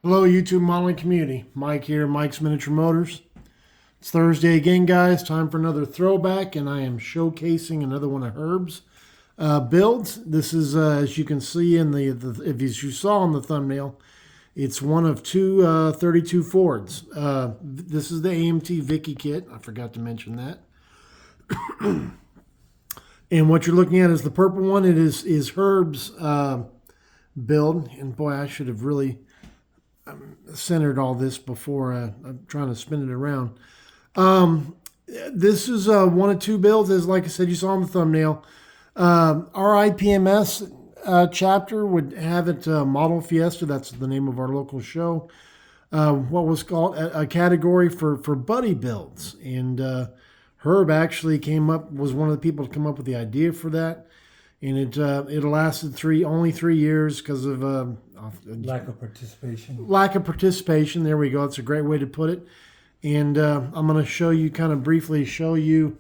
Hello, YouTube modeling community. Mike here, Mike's Miniature Motors. It's Thursday again, guys. Time for another throwback, and I am showcasing another one of Herb's builds. This is, as you can see in if you saw in the thumbnail, it's one of two 32 Fords. This is the AMT Vicky kit. I forgot to mention that. And what you're looking at is the purple one. It is Herb's build, and boy, I should have really centered all this before I'm trying to spin it around. This is one of two builds, as like I said, you saw in the thumbnail. Our IPMS chapter would have it Model Fiesta. That's the name of our local show. What was called a category for buddy builds, and Herb actually was one of the people to come up with the idea for that. And it lasted only 3 years because of lack of participation. Lack of participation. There we go. That's a great way to put it. And I'm going to show you, briefly show you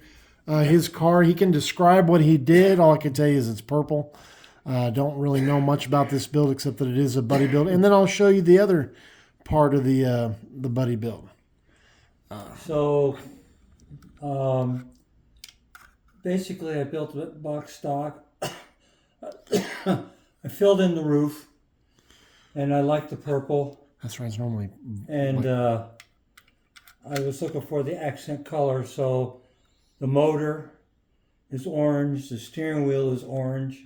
his car. He can describe what he did. All I can tell you is it's purple. Don't really know much about this build except that it is a buddy build. And then I'll show you the other part of the buddy build. Basically, I built a box stock. I filled in the roof, and I like the purple. That's right. It's normally. And I was looking for the accent color, so the motor is orange, the steering wheel is orange,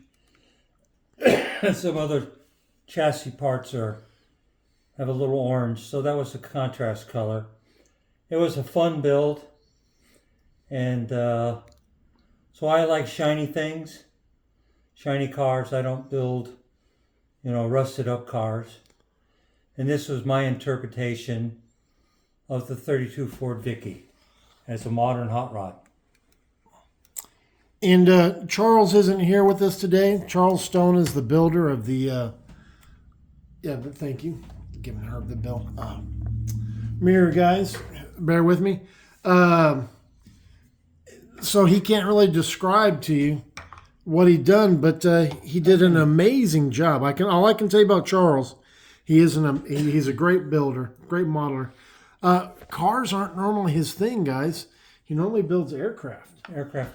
and some other chassis parts have a little orange, so that was the contrast color. It was a fun build, and so I like shiny things. Shiny cars. I don't build, rusted up cars. And this was my interpretation of the 32 Ford Vicky as a modern hot rod. And Charles isn't here with us today. Charles Stone is the builder of the, but thank you. Giving her the bill. Mirror, guys, bear with me. So he can't really describe to you what he done, but he did an amazing job. All I can tell you about Charles, he's a great builder, great modeler. Cars aren't normally his thing, guys. He normally builds aircraft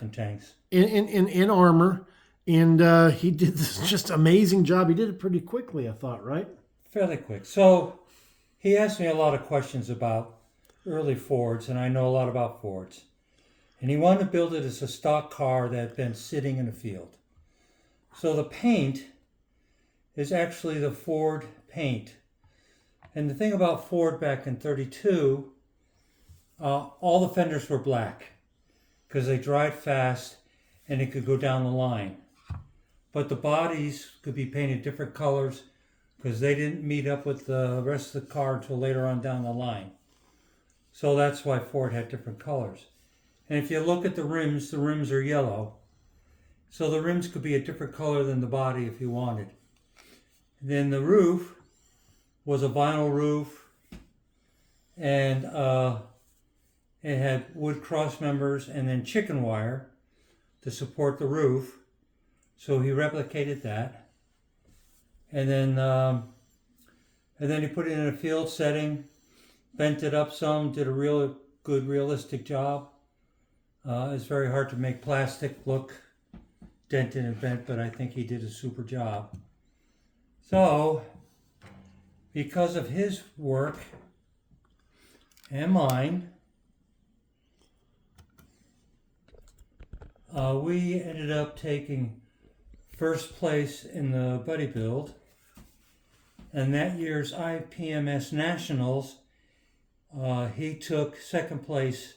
and tanks in armor, and he did this just amazing job. He did it pretty quickly, I thought, right? Fairly quick. So he asked me a lot of questions about early Fords, and I know a lot about Fords. And he wanted to build it as a stock car that had been sitting in a field. So the paint is actually the Ford paint. And the thing about Ford back in 32, all the fenders were black because they dried fast and it could go down the line. But the bodies could be painted different colors because they didn't meet up with the rest of the car until later on down the line. So that's why Ford had different colors. And if you look at the rims are yellow. So the rims could be a different color than the body if you wanted. Then the roof was a vinyl roof, and it had wood cross members and then chicken wire to support the roof. So he replicated that. And then he put it in a field setting, bent it up some, did a real good realistic job. It's very hard to make plastic look dented and bent, but I think he did a super job. So, because of his work and mine, we ended up taking first place in the buddy build. And that year's IPMS Nationals, he took second place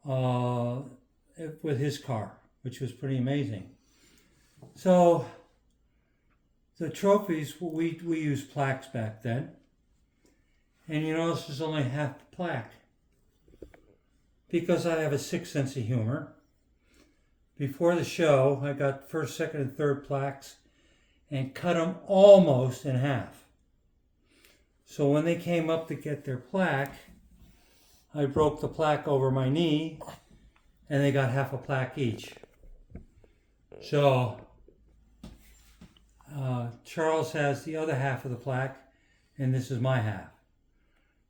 with his car, which was pretty amazing. So the trophies, we used plaques back then, and you notice there's only half the plaque because I have a sick sense of humor. Before the show, I got first, second, and third plaques and cut them almost in half. So when they came up to get their plaque, I broke the plaque over my knee, and they got half a plaque each. So Charles has the other half of the plaque, and this is my half.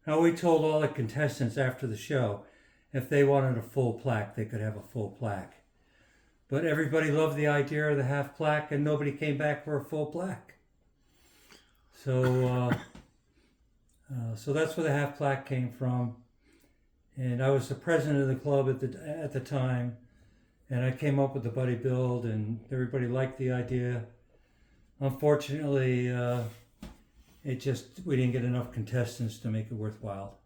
Now, we told all the contestants after the show if they wanted a full plaque, they could have a full plaque. But everybody loved the idea of the half plaque, and nobody came back for a full plaque. So, so that's where the half plaque came from. And I was the president of the club at the time, and I came up with the buddy build, and everybody liked the idea. Unfortunately, we didn't get enough contestants to make it worthwhile.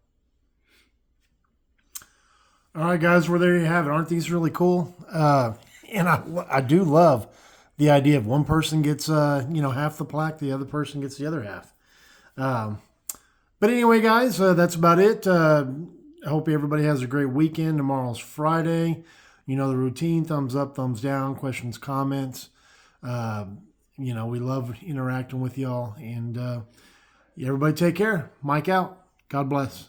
All right, guys, well, there you have it. Aren't these really cool? And I do love the idea of one person gets, half the plaque, the other person gets the other half. But anyway, guys, that's about it. I hope everybody has a great weekend. Tomorrow's Friday. You know the routine, thumbs up, thumbs down, questions, comments. We love interacting with y'all. And everybody take care. Mike out. God bless.